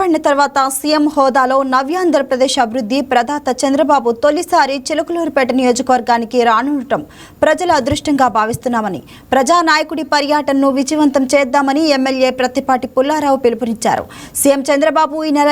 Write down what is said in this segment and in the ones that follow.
ఏర్పడిన తర్వాత సీఎం హోదాలో నవ్యాంధ్రప్రదేశ్ అభివృద్ధి ప్రదాత చంద్రబాబు తొలిసారి చిలుకలూరుపేట నియోజకవర్గానికి రానుండటం ప్రజల అదృష్టంగా భావిస్తున్నామని, ప్రజానాయకుడి పర్యటనను విజయవంతం చేద్దామని ఎమ్మెల్యే ప్రత్తిపాటి పుల్లారావు పిలుపునిచ్చారు. సీఎం చంద్రబాబు ఈ నెల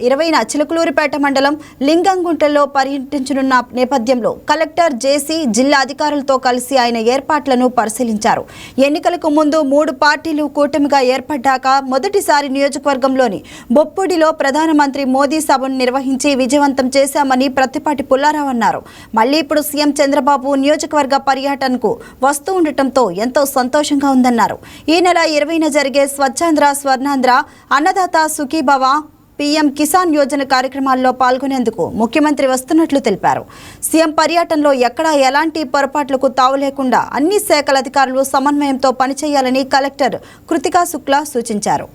20న చిలుకలూరుపేట మండలం లింగంగుంటలో పర్యటించనున్న నేపథ్యంలో కలెక్టర్ జేసీ, జిల్లా అధికారులతో కలిసి ఆయన ఏర్పాట్లను పరిశీలించారు. ఎన్నికలకు ముందు 3 పార్టీలు కూటమిగా ఏర్పడ్డాక మొదటిసారి నియోజకవర్గంలోని బొప్పుడిలో ప్రధానమంత్రి మోదీ సభను నిర్వహించి విజయవంతం చేశామని ప్రత్తిపాటి పుల్లారావు అన్నారు. మళ్లీ ఇప్పుడు సీఎం చంద్రబాబు నియోజకవర్గ పర్యటనకు వస్తూ ఉండటంతో ఎంతో సంతోషంగా ఉందన్నారు. ఈ నెల 20న జరిగే స్వచ్ఛాంధ్ర, స్వర్ణాంధ్ర, అన్నదాత సుఖీభవ, పీఎం కిసాన్ యోజన కార్యక్రమాల్లో పాల్గొనేందుకు ముఖ్యమంత్రి వస్తున్నట్లు తెలిపారు. సీఎం పర్యటనలో ఎక్కడా ఎలాంటి పొరపాట్లకు తావు లేకుండా అన్ని శాఖల అధికారులు సమన్వయంతో పనిచేయాలని కలెక్టర్ కృతికా శుక్లా సూచించారు.